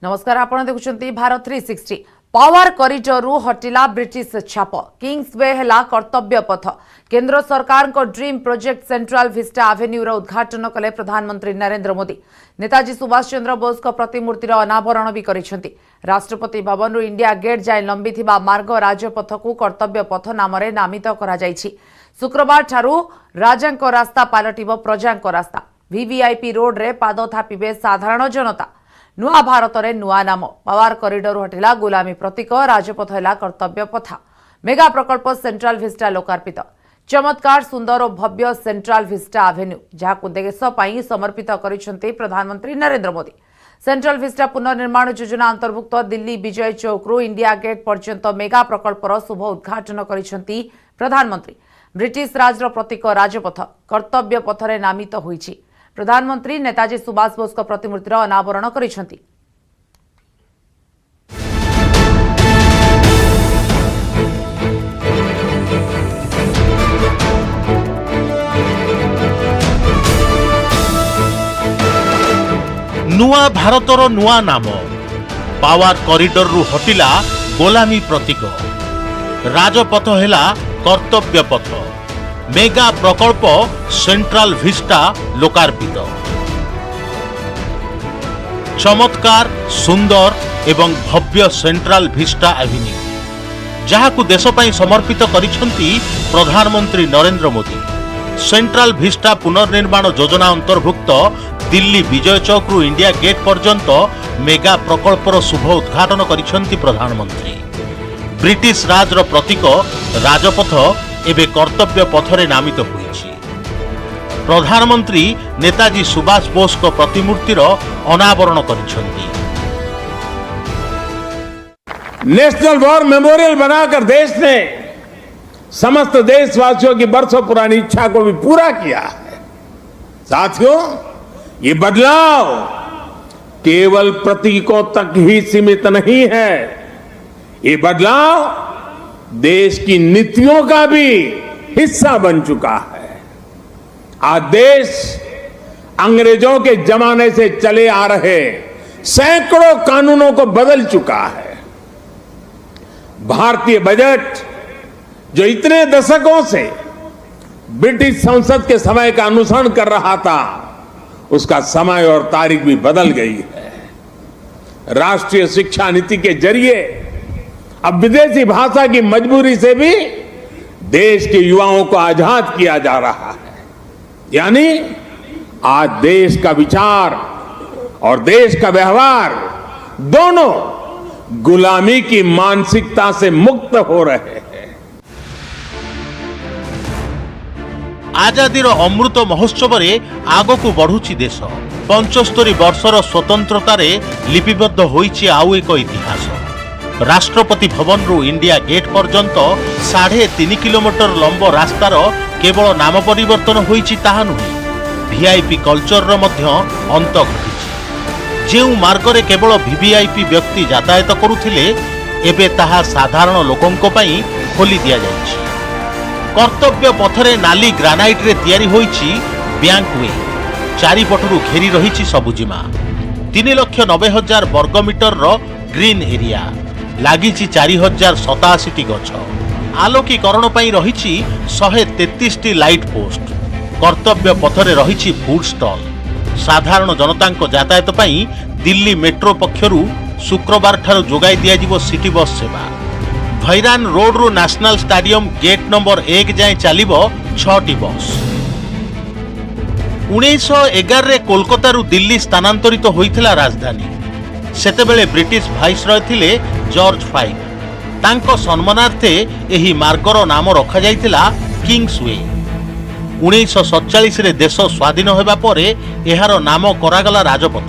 नमस्कार आपण देखुछंती Bharat 360 power corridor रु हटिला ब्रिटिश छाप किंग्स वे हेला कर्तव्य पथ केंद्र सरकार को dream project central vista avenue रो उद्घाटन कले प्रधानमंत्री नरेंद्र मोदी नेताजी सुभाष चंद्र बोस को प्रतिमूर्तिर अनावरण भी करिसेंती राष्ट्रपति भवन रु इंडिया गेट जाए लंबी थिबा मार्ग राजपथ को कर्तव्य पथ नाम रे नामित करा जायछि शुक्रवार ठारू राजांको रास्ता पालटिबो प्रजांको रास्ता वीवीआईपी रोड रे पाद थापिबे साधारण जनता नुआ भारत रे नुआ नाम पावर कॉरिडोर हटिला गुलामी प्रतीक राजपथ हेला कर्तव्य पथ मेगा प्रकल्प सेंट्रल विस्टा लोकार्पित चमत्कार सुंदर और भव्य सेंट्रल विस्टा एवेन्यू जहां देश पई समर्पित करिसेंती प्रधानमंत्री नरेंद्र मोदी सेंट्रल विस्टा पुनर्निर्माण योजना अंतर्भुक्त दिल्ली विजय चौक रु इंडिया गेट पर्यंत मेगा प्रकल्पर शुभ उद्घाटन करिसेंती प्रधानमंत्री ब्रिटिश राज प्रतीक राजपथ कर्तव्य पथरे नामित होईछि प्रधानमंत्री नेताजी सुभाष बोस को प्रतिमूर्तिर अनावरण करिसेंती नुआ भारतर नुआ नाम पावर कॉरिडोर रु हटिला गोलामी प्रतीक राजपथ हेला कर्तव्य पथ मेगा प्रकल्प सेंट्रल विस्टा लोकार्पित चमत्कार सुंदर एवं भव्य सेंट्रल विस्टा एवेन्यू जहाकु देश पई समर्पित करिसेंती प्रधानमंत्री नरेंद्र मोदी सेंट्रल विस्टा पुनर्निर्माण योजना अंतर्भुक्त दिल्ली विजय चौक रु इंडिया गेट पर्यंत मेगा प्रकल्पर शुभ उद्घाटन करिसेंती प्रधानमंत्री ब्रिटिश राज प्रतीक राजपथ एवं कर्तव्य पथरे नामित होईछि प्रधानमंत्री नेताजी सुभाष बोस को प्रतिमूर्तिर अनावरण करिसेंती नेशनल वॉर मेमोरियल बनाकर देश ने समस्त देशवासियों की बरसों पुरानी इच्छा को भी पूरा किया है। साथियों, ये बदलाव केवल प्रतीकों तक ही सीमित नहीं है, ये बदलाव देश की नीतियों का भी हिस्सा बन चुका है। आज देश अंग्रेजों के जमाने से चले आ रहे सैकड़ों कानूनों को बदल चुका है। भारतीय बजट जो इतने दशकों से ब्रिटिश संसद के समय का अनुसरण कर रहा था, उसका समय और तारीख भी बदल गई है। राष्ट्रीय शिक्षा नीति के जरिए अब विदेशी भाषा की मजबूरी से भी देश के युवाओं को आजाद किया जा रहा है। यानी आज देश का विचार और देश का व्यवहार दोनों गुलामी की मानसिकता से मुक्त हो रहे हैं। आजादीर अमृत महोत्सव रे आगकु बढ़ुछि देश 75 वर्षर स्वतंत्रतारे लिपिबद्ध होईछि आउ एक इतिहास राष्ट्रपति भवन रु इंडिया गेट पर्यंत 3.5 किलोमीटर लंब रास्तार केवल नाम परिवर्तन होईछि ताहा नुहे वीआईपी कल्चर रो मध्य अंत घटिछि जेउ मार्ग रे केवल वीवीआईपी व्यक्ति यातायात करुथिले एबे ताहा साधारण लोकंको पई खोली दिया जायछि कर्तव्य पथरे नाली ग्रानाइट रे तयारी होईछि बैंक वे चारिपटरू घेरी रहिछि सबुजिमा 3,90,000 वर्गमीटर रो ग्रीन एरिया लागिछि 4,087 गछ आलोकीकरण पई रहिछि 133 टी लाइट पोस्ट कर्तव्य पथरे रहिछि फूड स्टॉल साधारण जनतांको यातायात पई दिल्ली मेट्रो पक्षरु शुक्रवार ठारू जोगाई दिया जिवो सिटी बस सेवा भैरान रोड रु नेशनल स्टेडियम गेट नंबर 1 जाए चलिबो 6टी बस 1911 रे कोलकाता रु दिल्ली स्थानांतरित होइथिला राजधानी सेतेबेले ब्रिटिश वाइसरॉय थिले जॉर्ज 5 तांको सम्मानार्थे एही मार्गर नाम रखा जाइथिला किंग्स वे 1947 रे देश स्वाधीन होबा परे एहार नाम करागला राजपथ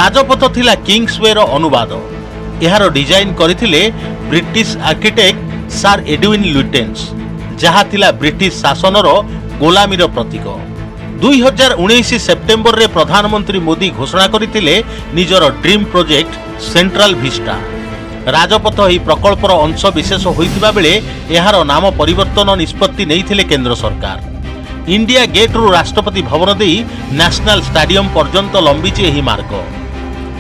राजपथ थिला किंग्स वे रो अनुवाद एहार डिजाइन करथिले ब्रिटिश आर्किटेक्ट सर एडविन लुटेन्स जहा थिला ब्रिटिश शासनर गोलामीर प्रतीक 2019 सेप्टेम्बर रे प्रधानमंत्री मोदी घोषणा करथिले निजर dream project central vista Rajpath ही प्रकल्पर अंश विशेष होइतिबा बेले एहार नाम परिवर्तन निष्पत्ति नैथिले केंद्र सरकार इंडिया गेट रु राष्ट्रपति भवन देई नेशनल स्टेडियम पर्यंत लंबीची एही मार्ग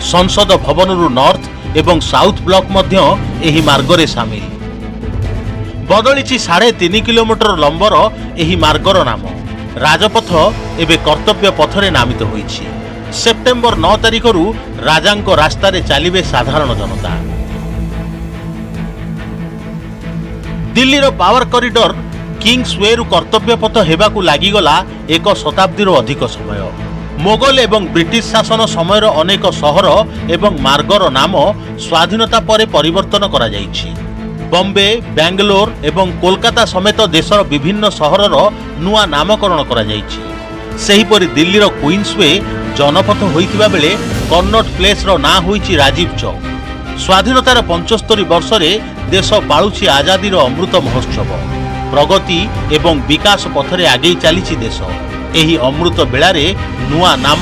संसद भवनरू नॉर्थ एवं साउथ ब्लॉक मध्य एही मार्गरे सामिल। बदलिछि 3.5 किलोमीटर लंबर एही मार्गर नाम। राजपथ एबे कर्तव्य पथरे नामित होईछि। सेप्टेम्बर 9 तारिखरू राजांको रास्तारे चलिबे साधारण जनता। दिल्लीर पावर कॉरिडोर किंग्स वे रु कर्तव्य पथ हेबाकू लागिगला 1 शताब्दी अधिक समय। मोगल एवं ब्रिटिश शासन समयर अनेक सहर एवं मार्गर नाम स्वाधीनता परे परिवर्तन करा जाइछि। बॉम्बे, बेंगलोर एवं कोलकाता समेत देशर विभिन्न सहरर नुआ नामकरण करा जाइछि। सेहीपरि दिल्लीर क्वींस वे जनपथ होइतिबा बेले कन्नट प्लेस रो ना होइछि राजीव चौक। स्वाधीनतार 75 वर्ष रे देश पाळुछि आजादीर अमृत महोत्सव। प्रगति एवं विकास पथरे आगे चली देश। एही अमृत बेलारे नुआ नाम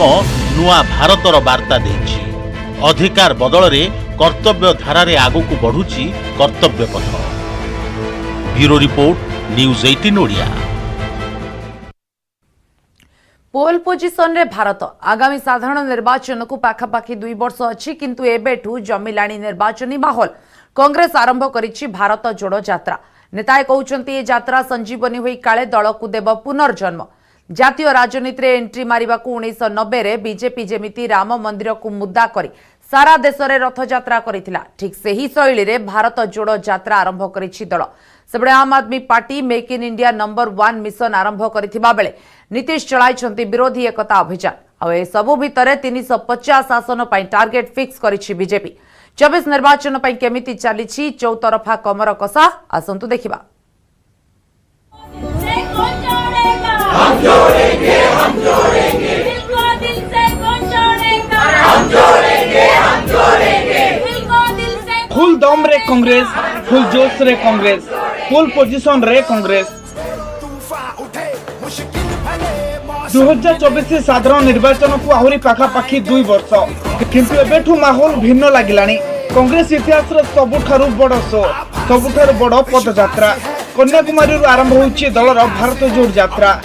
नुआ भारतर वार्ता देछि। अधिकार बदल रे कर्तव्य धारारे आगुकू बढ़ुछि Kartavya Path. Bureau report, news 18 Odia. Pole position रे भारत आगामी साधारण निर्वाचन को पाखापाखि 2 वर्ष अच्छी, किंतु एबेठू जमिलाणी निर्वाचनी माहौल। कांग्रेस आरंभ करिछि भारत जोड़ो यात्रा। नेताए कहउचंती ए यात्रा संजीवनी होई काले दल को देव पुनर्जन्म। जातीय राजनीति रे एंट्री मारिबाकू 1990 रे बीजेपी जेमिति राम मंदिर को मुद्दा करी सारा देश रे रथ यात्रा करिथिला, ठीक सेही शैली रे भारत जोड़ो यात्रा आरंभ करिछि दल। सेबडे आम Aadmi party make in India number 1 mission आरंभ करिथिबा बेले नीतीश चलाइछंती विरोधी एकता अभियान। आ ए सबु भितरे 350 आसन पई टार्गेट फिक्स करिछि बीजेपी। 24 निर्वाचन पई केमिति चलिछि चौतरफा कमर कसा, आसंतु देखिबा। हम जोड़ेंगे, हम जोड़ेंगे, दिल को दिल से कौन जोड़ेगा? हम जोड़ेंगे, हम जोड़ेंगे, दिल को दिल से। फुल दम रे कांग्रेस, फुल जोश रे कांग्रेस, फुल पोजिशन रे कांग्रेस। 2024 साधारण निर्वाचन को आहरी पाखापाखि 2 वर्ष, किंतु एबेठू माहौल भिन्न लागिलानी। कांग्रेस इतिहास रो सबुठारु बड़ शो, सबुठारु बड़ पदयात्रा कन्याकुमारी आरंभ होइछि दलर भारत जोड़ यात्रा।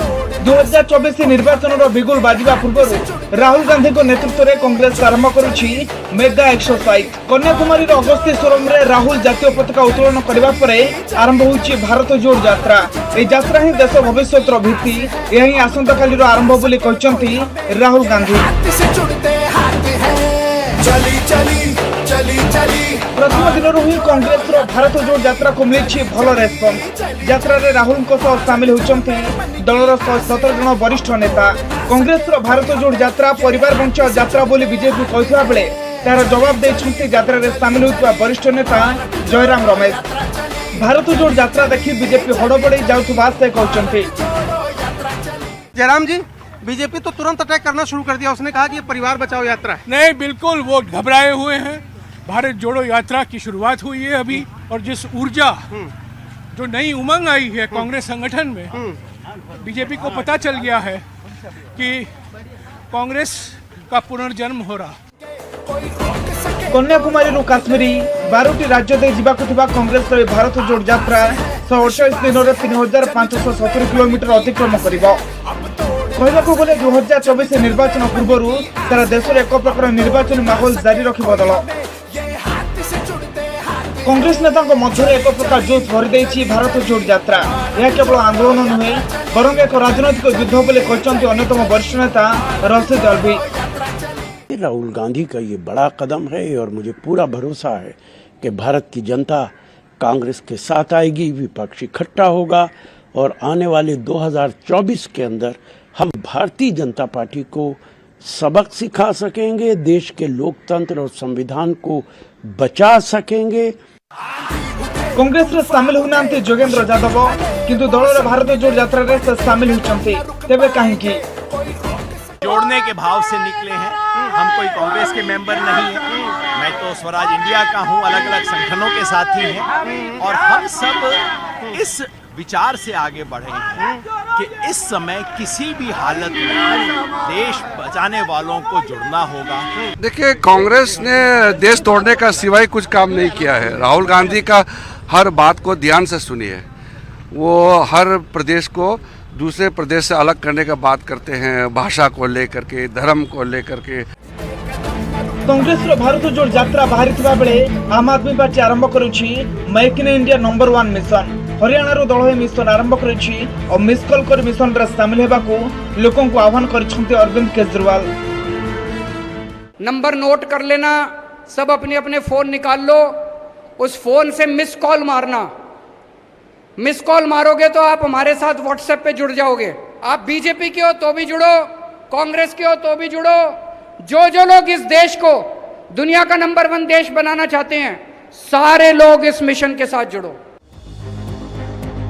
2024 निर्वाचन बिगुल बाजिबा पूर्व राहुल गांधी को नेतृत्व में कांग्रेस आरंभ करुछि मेगा एक्सरसाइज। कन्याकुमारी अगस्त्येश्वरम रे राहुल जातीय पताका उत्तोलन करबा परे आरंभ होइछि भारत जोड़ यात्रा। ए यात्रा ही देश भविष्यत भित्ति, यही आसंता काली आरंभ बोली कहचंती राहुल गांधी। प्रथम दिन ही कांग्रेस भारत जोड़ यात्रा को मिली भल रेस्पन्स। यात्रा रे राहुल सामिल होती दलर 17 जन वरिष्ठ नेता। कांग्रेस भारत जोड़ यात्रा परिवार बंचा यात्रा बोली बीजेपी कहता बेले तार जवाब देछंती यात्रा रे सामिल होता वरिष्ठ नेता जयराम रमेश। भारत जोड़ यात्रा देखि बीजेपी हड़बड़े जाउथबा से कहचंती। जयराम जी, बीजेपी तो तुरंत अटैक करना शुरू कर दिया। उसने कहा कि ये परिवार बचाओ यात्रा है। नहीं, बिल्कुल वो घबराए हुए हैं। भारत जोड़ो यात्रा की शुरुआत हुई है अभी, और जिस ऊर्जा जो नई उमंग आई है कांग्रेस संगठन में, बीजेपी को पता चल गया है कि कांग्रेस का पुनर्जन्म हो रहा। कन्याकुमारी काश्मीरी 12टी राज्य दे जिबाकु थिबा कांग्रेस रे भारत जोड़ यात्रा 128 दिन रे 3570 किलोमीटर अतिक्रम करिबो। कहबाकू गले 2024 निर्वाचन पूर्व सारा देश में एक प्रकार निर्वाचन माहौल जारी रखिबो दल। कांग्रेस नेता मध्य एक प्रकार जोश भरी देछि भारत जोड़ यात्रा। यह केवल आंदोलन नुहे बरं एक राजनैतिक युद्ध बोले कहते अन्यतम वरिष्ठ नेता रशीद अलवी। राहुल गांधी का ये बड़ा कदम है और मुझे पूरा भरोसा है कि भारत की जनता कांग्रेस के साथ आएगी, विपक्ष इकट्ठा होगा और आने वाले 2024 के अंदर हम भारतीय जनता पार्टी को सबक सिखा सकेंगे, देश के लोकतंत्र और संविधान को बचा सकेंगे। कांग्रेस रे शामिल होना जोगेंद्र यादव, किंतु दल भारत जोड़ यात्रा रे शामिल होचंती। तेबे काहे की जोड़ने के भाव से निकले हैं। हम कोई कांग्रेस के मेंबर नहीं है, मैं तो स्वराज इंडिया का हूं, अलग अलग संगठनों के साथी हैं और हम सब इस विचार से आगे बढ़े हैं कि इस समय किसी भी हालत में देश बचाने वालों को जुड़ना होगा। देखिए, कांग्रेस ने देश तोड़ने का सिवाय कुछ काम नहीं किया है। राहुल गांधी का हर बात को ध्यान से सुनिए। वो हर प्रदेश को दूसरे प्रदेश से अलग करने का बात करते हैं, भाषा को लेकर के, धर्म को लेकर के। कांग्रेस भारत जोड़ यात्रा बाहरी बेले आम आदमी पार्टी आरंभ करुछि make in India number 1 mission. Haryana दल मिशन आरंभ करुछि और मिस कॉल कर मिशन रे शामिल हेबाकू लोकों को आह्वान करिसेंति अरविंद केजरीवाल। नंबर नोट कर लेना, सब अपने अपने फोन निकाल लो, उस फोन से मिस कॉल मारना। मिस कॉल मारोगे तो आप हमारे साथ व्हाट्सएप पे जुड़ जाओगे। आप बीजेपी के हो तो भी जुड़ो, कांग्रेस के हो तो भी जुड़ो। जो लोग इस देश को दुनिया का नंबर 1 देश बनाना चाहते हैं, सारे लोग इस मिशन के साथ जुड़ो।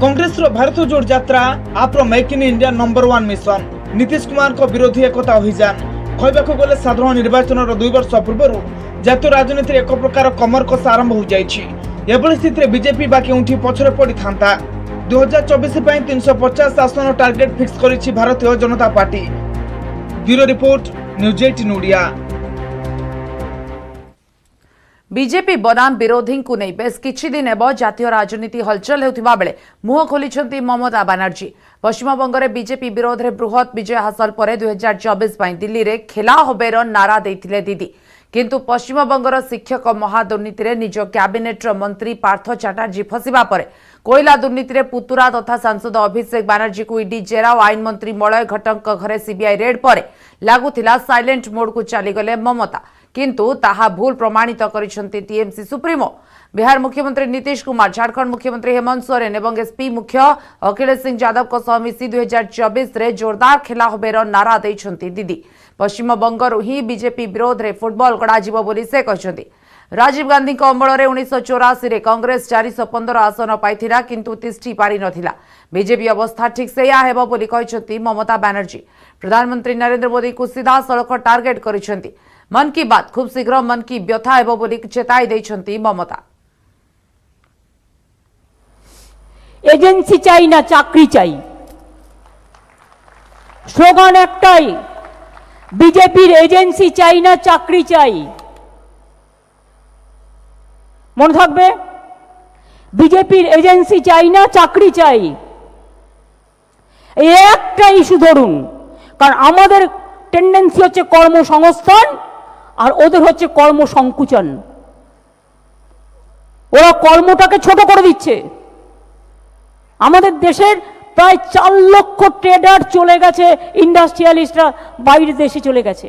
कांग्रेस भारत जोड़ यात्रा आप make in India number 1 mission. Nitish Kumar को विरोधी एकता अभियान कहवाक गले साधारण निर्वाचन 2 वर्ष पूर्व जातीय राजनीति एक प्रकार कमर कषा आरंभ हो जाइछि। एभली स्थिति बीजेपी बाकी उठी पछरे पड़ी था। 2024 350 आसन target fix करिछि Bharatiya Janata party. Bureau report news 18 Odia. BJP बनाम विरोधी को नहीं बेस किछि दिन एब जातीय राजनीति हलचल हेउथिबा बेले मुह खोलिछंती ममता बनर्जी। पश्चिमबंग में बीजेपी विरोध में बृहत विजय हासिल पर 2024 दिल्ली रे खेला होबेर नारा देथिले दीदी, किंतु पश्चिमबंगर शिक्षक महादुर्नीति रे निज कैबिनेट मंत्री पार्थ चैटर्जी फसिबा परे कोयला दुर्नीति रे पुतुरा तथा सांसद अभिषेक बनर्जी को ईडी जेरा और आईन मंत्री मलय घटक घरे सीबीआई रेड पर लागुथिला साइलेंट मोड को चलीगले ममता, किंतु ताहा भूल प्रमाणित करिसेंती टीएमसी सुप्रीमो। बिहार मुख्यमंत्री नीतीश कुमार, झारखंड मुख्यमंत्री हेमंत सोरेन और एसपी मुख्य अखिलेश सिंह यादव को सह मिसी 2024 रे जोरदार खेला होबेर नारा देइछंती दीदी। पश्चिम बंगरु ही बीजेपी विरोध रे फुटबॉल गड़ाजिबो बोली से कहछंती। राजीव गांधी को अमल रे 1984 रे कांग्रेस 415 आसन पाइथिला, किंतु तिष्ठी पारि नथिला। बीजेपी अवस्था ठीक से या हेबो बोली कहछंती ममता बनर्जी। प्रधानमंत्री नरेंद्र मोदी को सीधा सड़क टार्गेट करिसेंती। मन की बात खूब शीघ्र मन की व्यथा हेबो बोली चेताई देइछंती ममता। एजेंसी चाই না চাকরি চাই, স্লোগান একটাই, বিজেপির এজেন্সি চাই না চাকরি চাই। মনে থাকবে, বিজেপির এজেন্সি চাই না চাকরি চাই। এই একটা ইস্যু ধরুন, কারণ আমাদের টেন্ডেন্সি হচ্ছে কর্মসংস্থান আর ওদের হচ্ছে কর্মসংকুচন। ওরা কর্মটাকে ছোট করে দিচ্ছে। আমাদের দেশের প্রায় 4 লক্ষ ট্রেডার চলে গেছে, ইন্ডাস্ট্রিয়ালিস্টরা বাইরে দেশে চলে গেছে।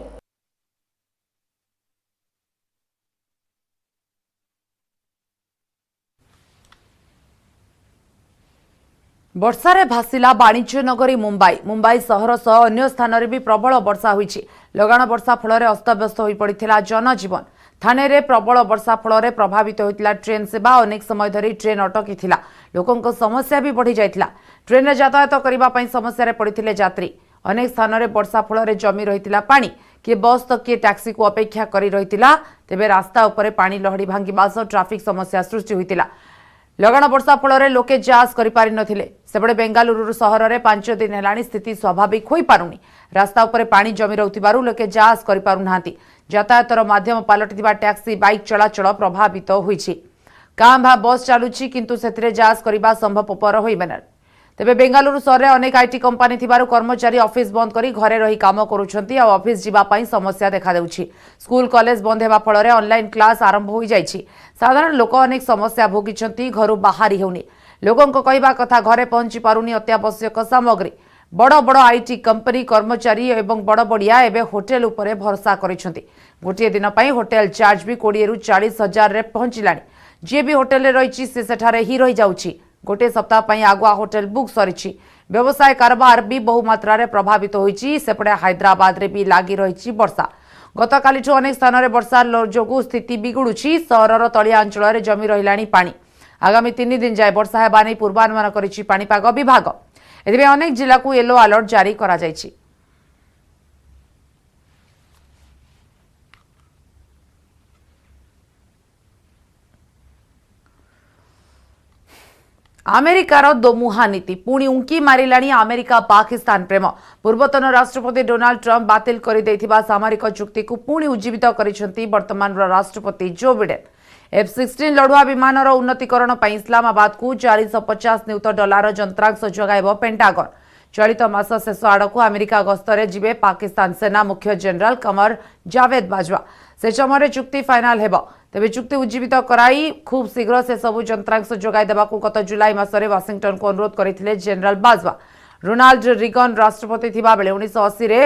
वर्षारे भासिला वाणिज्य नगरी मुंबई सहर सह अन्य स्थान में भी प्रबल वर्षा होईछि। लगाण वर्षा फल अस्तव्यस्त हो पड़ा जनजीवन। थाने रे प्रबल वर्षा फल प्रभावित होता ट्रेन सेवा। अनेक समय धरी ट्रेन अटकी थिला, लोकों समस्या भी बढ़ी जाइथिला। ट्रेन रे यातायात करने समस्या पड़ते यात्री। अनेक स्थान में वर्षा फल जमी रही पानी, किए बस तो किए टैक्सी को अपेक्षा करी रहितिला। तेबे रास्ता उपरे पानी लहड़ी भांगिबा सह ट्राफिक समस्या सृष्टि होइतिला। लगाण वर्षा फल लोके जांच करि नथिले। सेबडे बेंगालुरु सहर में 5 दिन हेलाणी स्थिति स्वाभाविक होई पारुनी। रास्ता उपरे पानी जमी रहुतिबारु लोके जांच करि पारुनाहांती। यातायातर माध्यम पलटिथिबा टैक्सी बाइक चलाचल प्रभावित होईछि। कां भा बस चालुछि, किंतु सेथिरे जांच करिबा संभवपर होइबेना। तेबे बेंगालुरु सहर में अनेक आईटी कंपनी थिबारु कर्मचारी ऑफिस बंद करी घरे रही काम करुछंती आ ऑफिस जीवा पई समस्या देखा देउछि। स्कूल कॉलेज बंद हेबा फल ऑनलाइन क्लास आरंभ हो जाइछि। साधारण लोक अनेक समस्या भोगिछंती, घरु बाहरी हेउनी। लोकों को कहबा कथा घरे पहुंची पारुनी अत्यावश्यक सामग्री। बड़ बड़ आईटी कंपनी कर्मचारी एवं बड़ बड़िया एबे होटेल उपरे भरोसा करिछंती। गोटे दिन पई होटेल चार्ज भी 20 रु 40 हजार रे पहुंचिलानी। जे भी होटेल रे रहिछि से सेठारे ही रहि जाउछि। गोटे सप्ताह पई आगुआ होटेल बुक सरिछि। व्यवसाय कारोबार भी बहु मात्रा रे प्रभावित होईछि। सेपटे हैदराबाद रे भी लागी रहिछि वर्षा। गतकालिठु अनेक स्थान में वर्षा जोगु स्थिति बिगुड़ुछि। सहरर तलिया अंचल में जमी रहिलाणी पानी। आगामी 3 दिन जाए वर्षा हेबा नै पूर्वानुमान करिछि पाणीपाग विभाग। एथिबे अनेक जिला को येलो अलर्ट जारी करा जाइछि। अमेरिकार दोमुहा नीति पुणी उंकी मारिलाणी अमेरिका पाकिस्तान प्रेम। पूर्वतन राष्ट्रपति डोनाल्ड ट्रंप बातिल कर देथिबा सामरिक चुक्ति को पुणी उज्जीवित करिसेंती वर्तमान राष्ट्रपति जो बिडेन। F-16 लड़ुआ विमान उन्नतीकरण पर इस्लामाबाद को $450 नियुत जंत्रांश जगाइब पेंटागन। चलित मास शेष आड़क अमेरिका गस्तरे जिबे पाकिस्तान सेना मुख्य जनरल कमर जावेद बाजवा से समय चुक्ति फाइनाल हेब तेबे चुक्ति उज्जीवित कराई खूब शीघ्र से सबु यंत्रांश जोगाई देबाकू गत जुलाई मासरे वाशिंगटन को अनुरोध करथिले जनरल बाजवा। रोनाल्ड रिगन राष्ट्रपति थिबा बेले 1980 रे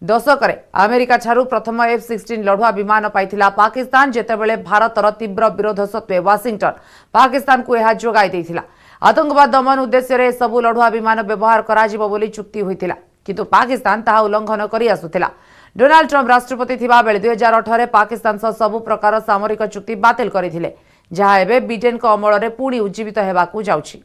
दशक अमेरिका ठारू प्रथम F-16 लढ़ुआ विमान पाइथिला पाकिस्तान जेतेबेले भारतर तीव्र विरोध सत्वे वाशिंगटन पाकिस्तान को यह जोगाई देथिला। आतंकवाद दमन उद्देश्य रे सबु लढ़ुआ विमान व्यवहार कराजिबो बोली चुक्ति होइथिला किंतु पाकिस्तान ताहा उल्लंघन करि आसुथिला। डोनाल्ड ट्रम्प राष्ट्रपति थिबा बेले 2018 रे पाकिस्तान सह सबु प्रकार सामरिक चुक्ति बातिल करिथिले जहा एबे ब्रिटेन को अमल रे पुणी उज्जीवित हेबाकू जाउछि।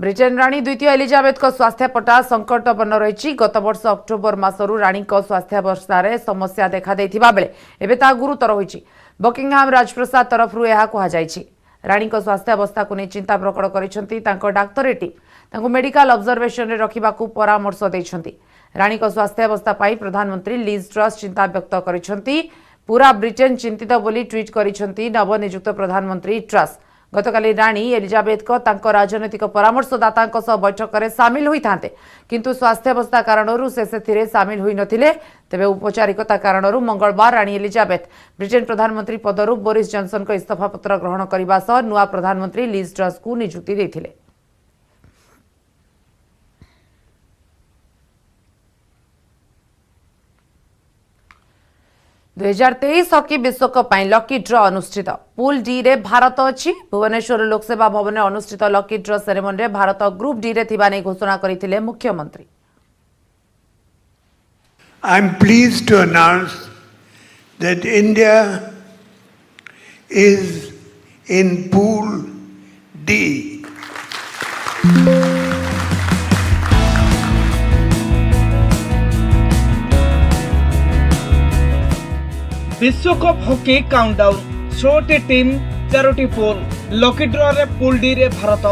ब्रिटेन राणी द्वितीय एलिजाबेथ को स्वास्थ्य पटा संकटपन्न रही। गत वर्ष अक्टोबर मासरू राणी को स्वास्थ्यावस्था समस्या देखा देथिबा बेले एबे ता गुरुतर होईछि। बकिंगहाम राजप्रसाद तरफरु यह कहुଯାଇଛି। राणी को स्वास्थ्यावस्था को नहीं चिंता प्रकट करिसेंती तांको डाक्टरी टीम तांको मेडिकल ऑब्जर्वेशन रे रखिबाकू परामर्श दैछंती। राणी को स्वास्थ्यावस्था पाई प्रधानमंत्री लिज ट्रस चिंता व्यक्त करिसेंती। पूरा ब्रिटेन चिंतित बोली ट्वीट करिसेंती नवनियुक्त प्रधानमंत्री ट्रस। गतकाली राणी एलिजाबेथ को तांको राजनैतिक परामर्शदाता बैठक में सामिल होइथांते किंतु स्वास्थ्यावस्था कारणरू से सेथिरे सामिल होई नथिले। तेबे उपचारिकता कारणरू मंगलवार राणी एलिजाबेथ ब्रिटेन प्रधानमंत्री पदरू बोरिस जॉनसन को इस्तीफा पत्र ग्रहण करने सह नुआ प्रधानमंत्री लिज ट्रस को नियुक्ति देथिले। दो 2023 हॉकी विश्वकप लकी ड्र अनुष्ठित। पूल डी रे भारत अच्छी भुवनेश्वर लोकसेवा भवन में अनुष्ठित लकी ड्र सेरेमनी रे भारत ग्रुप डी रे थिबा नै घोषणा करिथिले मुख्यमंत्री। I am pleased to announce that India is in Pool D. विश्वकप हॉकी काउंटडाउन 16टी टीम 4टी पूल लकी ड्र रे पूल डी रे भारत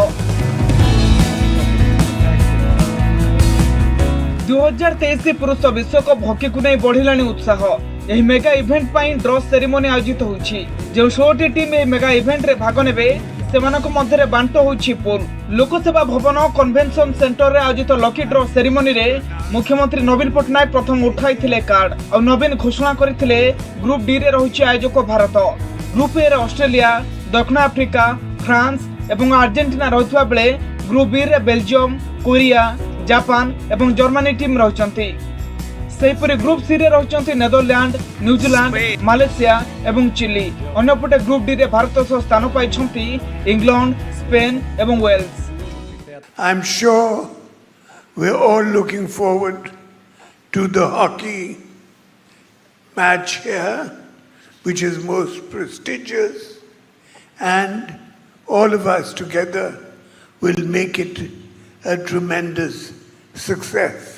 2023 पुरुष विश्वकप हॉकी को नहीं बढ़िलानी उत्साह। यही मेगा इवेंट पाई ड्र सेरेमनी आयोजित होछि। जो 16टी टीम ए मेगा इवेंट रे भाग नेबे सेमानक मध्य रे बांटो होछि पूल। लोकसेवा भवन कन्वेंशन सेंटर रे आयोजित लकी ड्र सेरेमनी रे मुख्यमंत्री नवीन पटनायक प्रथम उठाई कार्ड और नवीन घोषणा करथिले ग्रुप डी रे रहुछि आयोजक भारत। ग्रुप ए रे ऑस्ट्रेलिया, दक्षिण अफ्रीका, फ्रांस एवं अर्जेंटीना रहुवा बेले ग्रुप बी रे बेल्जियम, कोरिया, जापान एवं जर्मनी टीम रहुचंती। सेहीपरि ग्रुप सी रे रहुचंती नेदरलैंड, न्यूजीलैंड, मालेशिया एवं चिली। अन्यपटे ग्रुप डी रे भारत सह स्थान पाइछंती इंग्लैंड, स्पेन एवं Wales. I am sure we are all looking forward to the hockey match here, which is most prestigious, and all of us together will make it a tremendous success.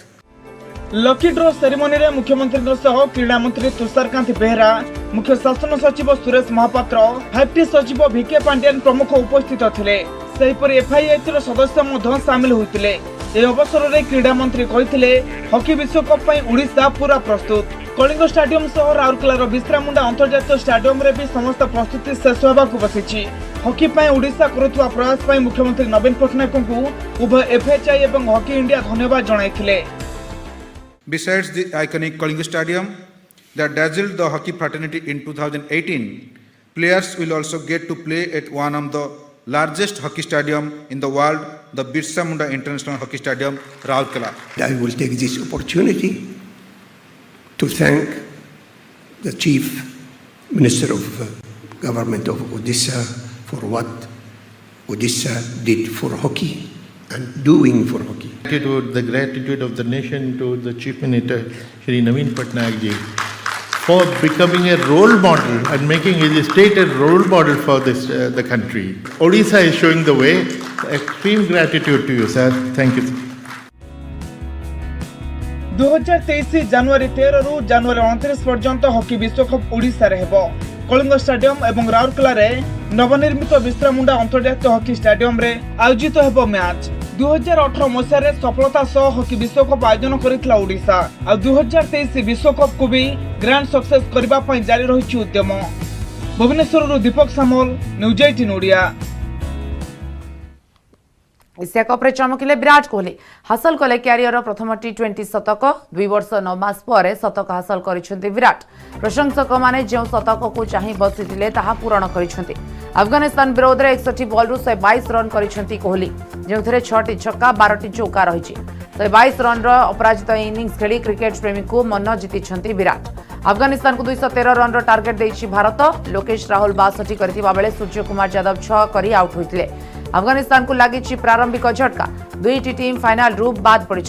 Lucky ड्र ceremony रे मुख्यमंत्री सह क्रीड़ा मंत्री तुषारकांत बेहरा, मुख्य शासन सचिव सुरेश महापात्र, 5टी सचिव भिके पांड्यान प्रमुख उपस्थित थिले। सेहीपरि FIH रो सदस्य मध्य शामिल होइतिले। ए अवसर रे क्रीड़ा मंत्री कहिथिले हॉकी विश्वकप पई ओडिशा पूरा प्रस्तुत। कलिंग स्टेडियम सह राउरकेला बिश्रामुंडा अंतर्जातीय स्टेडियम रे भी समस्त प्रस्तुति शेष होबाकू बसिछि। हॉकी पई ओडिशा करुवा प्रयास पई मुख्यमंत्री नवीन पटनायक को उभय FHI एवं हॉकी इंडिया धन्यवाद जणाइथिले। Besides the iconic Kalinga Stadium that dazzled the hockey fraternity in 2018, players will also get to play at one of the largest hockey stadium in the world, the Birsa Munda International Hockey Stadium, Raurkela. I will take this opportunity to thank the Chief Minister of Government of Odisha for what Odisha did for hockey and doing for hockey. The gratitude of the nation to the Chief Minister Shri Naveen Patnaik ji for becoming a role model and making his state a role model for this the country. Odisha is showing the way. Extreme gratitude to you, sir. Thank you. 2023 जनवरी 13 रु जनवरी 29 पर्यंत hockey विश्वकप ओडिशा रे हेबो। Kalinga stadium एवं राउरकेला रे नवनिर्मित बिश्रामुंडा अंतर्जातीय hockey stadium रे आयोजित हेबो मैच। 2018 मसीह रे सफलता सह हॉकी विश्वकप आयोजन करितला ओडिशा आ 2023 विश्वकप को भी ग्रैंड सक्सेस करबा पई जारी रहिछि उद्यम। भुवनेश्वर दीपक सामल, न्यूज 18 ओडिया। एशिया कप्रे चमकिले विराट कोहली हासिल कले क्यारियर प्रथम टी20 शतक 2 वर्ष 9 मास पर शतक हासिल करिसेंति विराट। प्रशंसक माने जो शतक को चाहि बसिथिले ताहा पूरण करिसेंति। अफगानिस्तान विरोध में 61 बॉल 122 रन करिसेंति कोहली, जो 6टी छक्का 12टी चौका रही। 122 रन अपराजित इनिंग्स खेली क्रिकेट प्रेमी को मन जीति विराट। अफगानिस्तान को 213 रन टार्गेट देछि भारत। लोकेश राहुल 62 करथिबा बेले सूर्य कुमार यादव 6 करी आउट होइतिले। अफगानिस्तान को लगी प्रारंभिक झटका, 2टी टीम फाइनल रू बाद पड़ी।